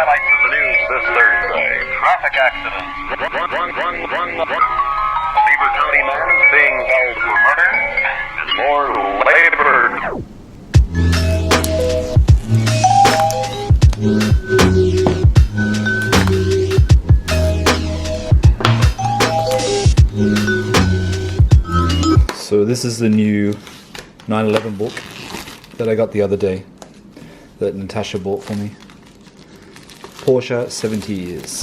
Highlights of the news this Thursday. Traffic accidents. A Beaver County man is being held for murder. And more labor. So this is the new 911 book that I got the other day that Natasha bought for me. Porsche 70 years.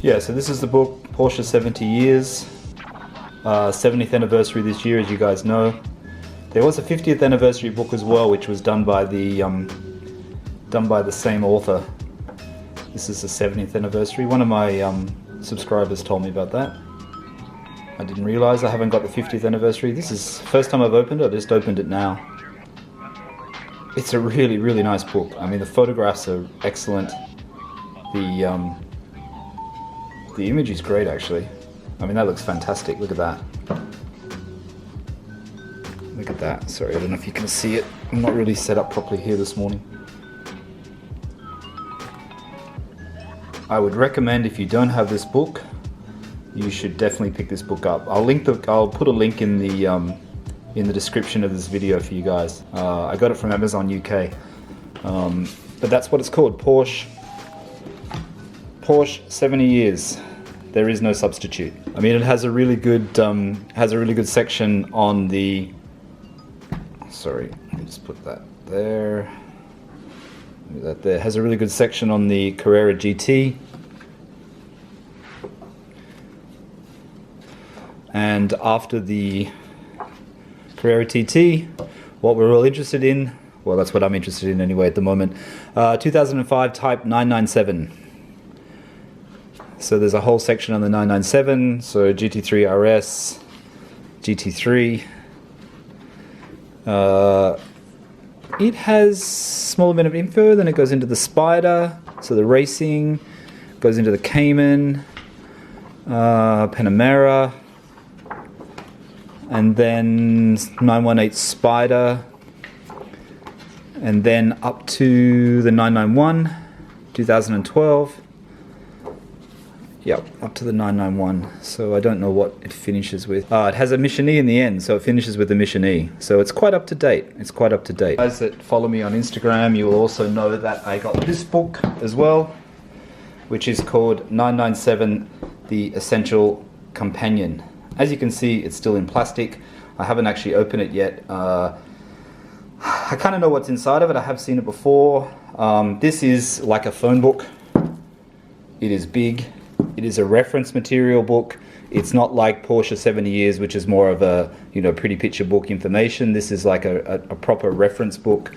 Yeah, so this is the book, Porsche 70 years, 70th anniversary this year, as you guys know. There was a 50th anniversary book as well, which was done by the same author. This is the 70th anniversary. One of my subscribers told me about that. I didn't realize I haven't got the 50th anniversary. This is the first time I've opened it. I just opened it now. It's a really, really nice book. I mean, the photographs are excellent. The image is great, actually. I mean, that looks fantastic. Look at that. Look at that. Sorry, I don't know if you can see it. I'm not really set up properly here this morning. I would recommend, if you don't have this book, you should definitely pick this book up. I'll put a link in the description of this video for you guys. I got it from Amazon UK. But that's what it's called, Porsche 70 years. There is no substitute. I mean, it has a really good section on the. Sorry, let me just put that there. That there has a really good section on the Carrera GT. And after the Carrera TT, what we're all interested in, well, that's what I'm interested in anyway at the moment. 2005 Type 997. So there's a whole section on the 997, so GT3 RS, GT3. It has a small amount of info, then it goes into the Spider, so the racing, goes into the Cayman, Panamera, and then 918 Spider, and then up to the 991, 2012. Yep, up to the 991. So I don't know what it finishes with. It has a Mission E in the end, so it finishes with the Mission E. So it's quite up to date. It's quite up to date. Guys that follow me on Instagram, you will also know that I got this book as well, which is called 997, The Essential Companion. As you can see, it's still in plastic. I haven't actually opened it yet. I kind of know what's inside of it. I have seen it before. This is like a phone book. It is big. It is a reference material book. It's not like Porsche 70 years, which is more of a pretty picture book information. This is like a proper reference book.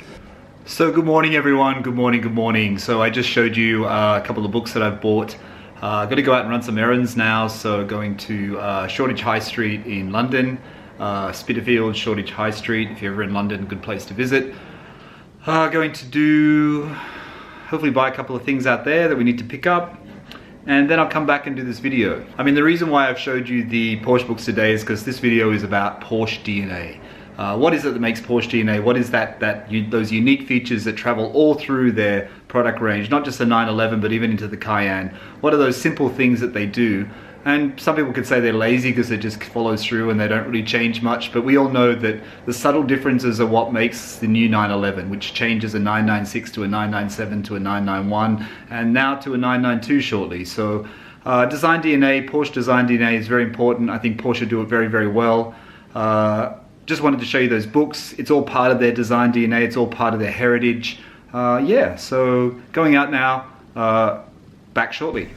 So good morning, everyone. Good morning, good morning. So I just showed you a couple of books that I've bought. I've got to go out and run some errands now. So going to Shoreditch High Street in London, Spitalfield, Shoreditch High Street. If you're ever in London, good place to visit. Going to hopefully buy a couple of things out there that we need to pick up. And then I'll come back and do this video. I mean, the reason why I've showed you the Porsche books today is because this video is about Porsche Dna. What is it that makes Porsche Dna? What is those unique features that travel all through their product range, not just the 911, but even into the Cayenne? What are those simple things that they do? And some people could say they're lazy because it just follows through and they don't really change much, but we all know that the subtle differences are what makes the new 911, which changes a 996 to a 997 to a 991, and now to a 992 shortly. So Design DNA, Porsche Design DNA is very important. I think Porsche do it very, very well. Just wanted to show you those books. It's all part of their Design DNA. It's all part of their heritage. Yeah, so going out now, back shortly.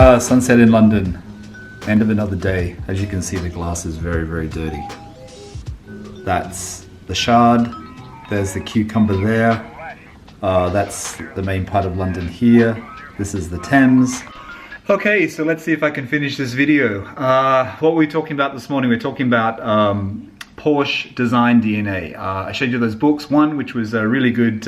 Sunset in London. End of another day. As you can see, the glass is very, very dirty. That's the Shard. There's the cucumber there. That's the main part of London here. This is the Thames. Okay, so let's see if I can finish this video. What were we talking about this morning? We're talking about Porsche Design DNA. I showed you those books. One, which was really good,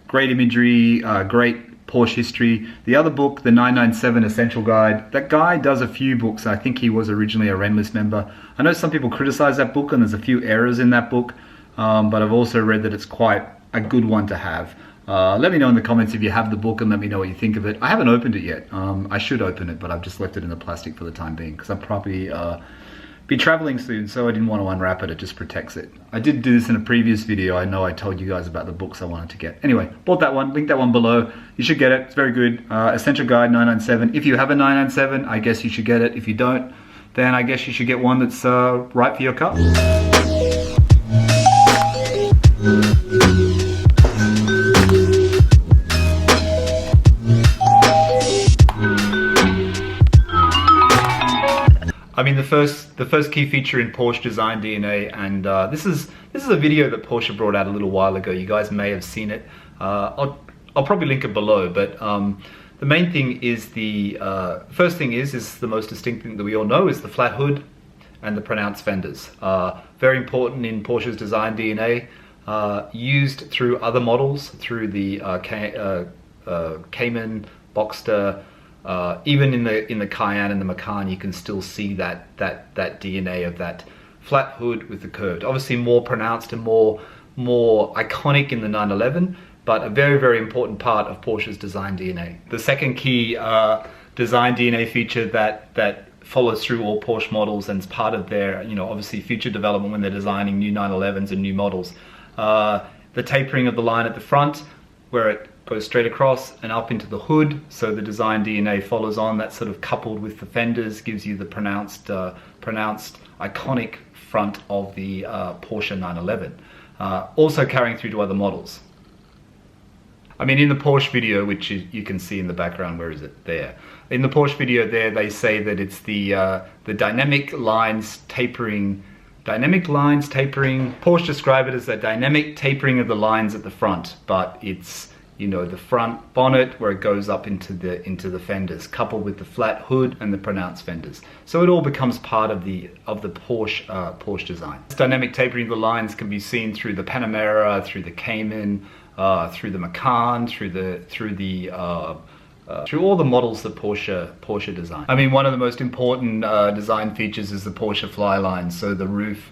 great imagery, great Porsche history. The other book, the 997 Essential Guide, that guy does a few books. I think he was originally a Renlist member. I know some people criticize that book and there's a few errors in that book, but I've also read that it's quite a good one to have. Let me know in the comments if you have the book and let me know what you think of it. I haven't opened it yet. I should open it, but I've just left it in the plastic for the time being because I'll probably be traveling soon, so I didn't want to unwrap it. It just protects it. I did do this in a previous video. I know I told you guys about the books I wanted to get. Anyway, bought that one, link that one below. You should get it, it's very good. Essential Guide 997. If you have a 997, I guess you should get it. If you don't, then I guess you should get one that's right for your car. I mean, the first key feature in Porsche Design DNA, and this is a video that Porsche brought out a little while ago. You guys may have seen it. I'll probably link it below. But the main thing is first thing is the most distinct thing that we all know is the flat hood and the pronounced fenders. Very important in Porsche's Design DNA. Used through other models, through the Cayman, Boxster. Even in the Cayenne and the Macan, you can still see that DNA of that flat hood with the curved. Obviously more pronounced and more iconic in the 911, but a very, very important part of Porsche's Design DNA. The second key Design DNA feature that follows through all Porsche models and is part of their, obviously future development when they're designing new 911s and new models. The tapering of the line at the front, where it goes straight across and up into the hood, so the Design DNA follows on. That sort of coupled with the fenders gives you the pronounced iconic front of the Porsche 911. Also carrying through to other models. I mean, in the Porsche video, which you can see in the background, where is it? There. In the Porsche video there, they say that it's the dynamic lines tapering. Porsche describe it as a dynamic tapering of the lines at the front, but it's the front bonnet where it goes up into the fenders, coupled with the flat hood and the pronounced fenders. So it all becomes part of the Porsche design. This dynamic tapering of the lines can be seen through the Panamera, through the Cayman, through the Macan, through all the models that Porsche design. I mean, one of the most important design features is the Porsche Fly Line. So the roof,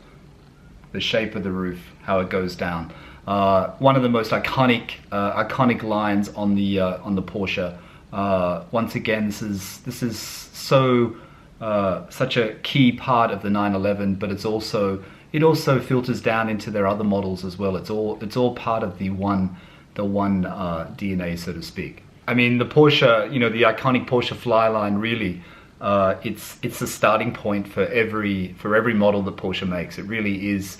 the shape of the roof, how it goes down. One of the most iconic lines on the Porsche. Once again, this is so such a key part of the 911, but it also filters down into their other models as well. It's all part of the one DNA, so to speak. I mean, the Porsche, the iconic Porsche Fly Line, really, it's the starting point for every model that Porsche makes. It really is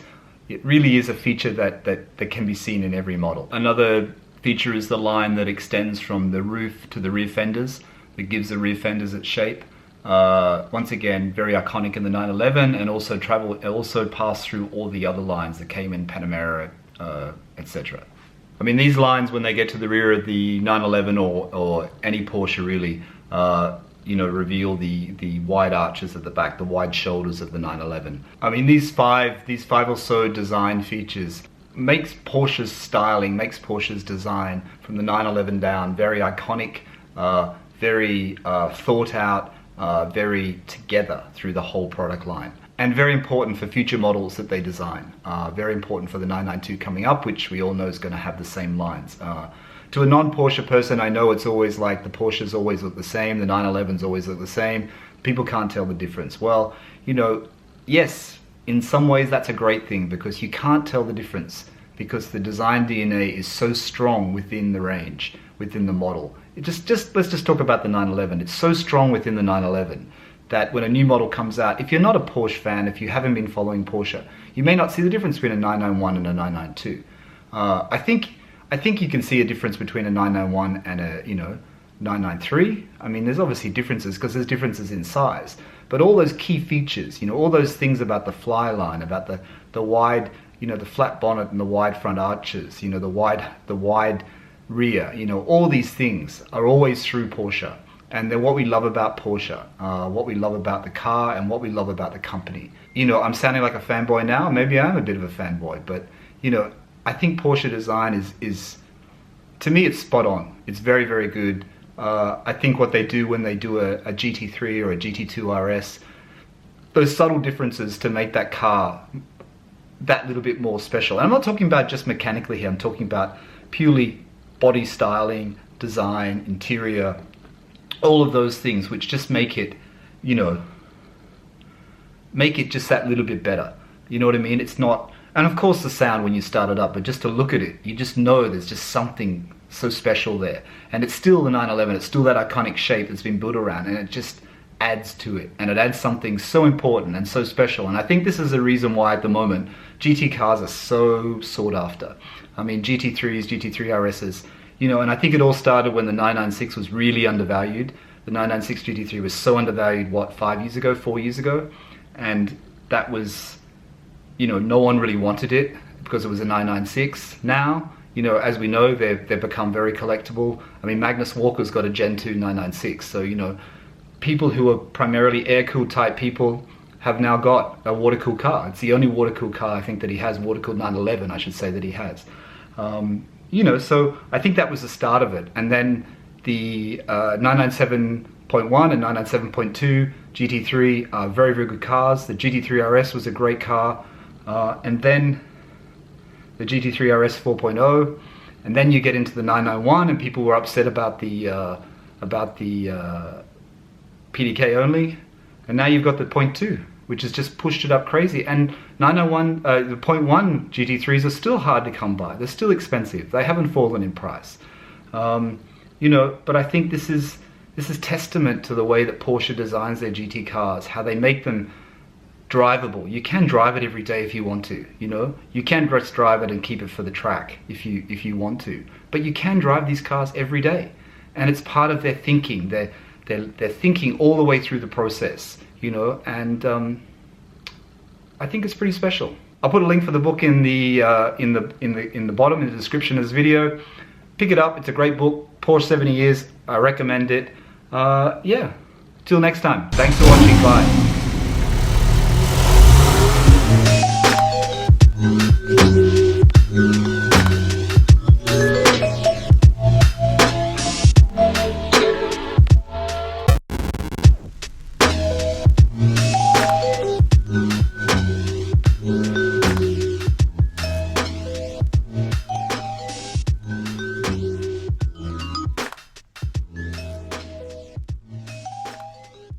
a feature that can be seen in every model. Another feature is the line that extends from the roof to the rear fenders, that gives the rear fenders its shape. Once again, very iconic in the 911, and also pass through all the other lines, the Cayman, Panamera, etc. I mean, these lines, when they get to the rear of the 911 or any Porsche really, reveal the wide arches at the back, the wide shoulders of the 911. I mean, these five or so design features makes Porsche's styling, makes Porsche's design from the 911 down very iconic, very thought out, very together through the whole product line. And very important for future models that they design. Very important for the 992 coming up, which we all know is going to have the same lines. To a non-Porsche person, I know it's always like the Porsches always look the same, the 911s always look the same. People can't tell the difference. Well, yes, in some ways that's a great thing, because you can't tell the difference because the Design DNA is so strong within the range, within the model. Let's just talk about the 911. It's so strong within the 911 that when a new model comes out, if you're not a Porsche fan, if you haven't been following Porsche, you may not see the difference between a 991 and a 992. I think you can see a difference between a 991 and 993. I mean, there's obviously differences because there's differences in size, but all those key features, you know, all those things about the Fly Line, about the wide, you know, the flat bonnet and the wide front arches, you know, the wide rear, you know, all these things are always through Porsche. And they're what we love about Porsche, what we love about the car, and what we love about the company. You know, I'm sounding like a fanboy now. Maybe I am a bit of a fanboy, but, you know, I think Porsche design is to me, it's spot on. It's very, very good. I think what they do when they do a GT3 or a GT2 RS, those subtle differences to make that car that little bit more special. And I'm not talking about just mechanically here. I'm talking about purely body styling, design, interior, all of those things which just make it, you know, make it just that little bit better. You know what I mean? It's not, and of course the sound when you start it up, but just to look at it, you just know there's just something so special there. And it's still the 911, it's still that iconic shape that's been built around, and it just adds to it. And it adds something so important and so special. And I think this is the reason why at the moment GT cars are so sought after. I mean, GT3s, GT3 RSs, you know, and I think it all started when the 996 was really undervalued. The 996 GT3 was so undervalued, what, 4 years ago? And that was, you know, no one really wanted it because it was a 996. Now, you know, as we know, they've become very collectible. I mean, Magnus Walker's got a Gen 2 996, so, you know, people who are primarily air-cooled type people have now got a water-cooled car. It's the only water-cooled car I think that he has, water-cooled 911, I should say, that he has. You know, so I think that was the start of it. And then the 997.1 and 997.2 GT3 are very, very good cars. The GT3 RS was a great car. And then the GT3 RS 4.0. And then you get into the 991, and people were upset about the PDK only. And now you've got the 0.2, which has just pushed it up crazy. And 901, the 0.1 GT3s are still hard to come by. They're still expensive. They haven't fallen in price. You know, but I think this is testament to the way that Porsche designs their GT cars, how they make them drivable. You can drive it every day if you want to, you know. You can just drive it and keep it for the track if you want to. But you can drive these cars every day. And it's part of their thinking. They're thinking all the way through the process, you know, and I think it's pretty special. I'll put a link for the book in the bottom in the description of this video. Pick it up. It's a great book. Porsche 70 years. I recommend it. Yeah. Till next time. Thanks for watching. Bye.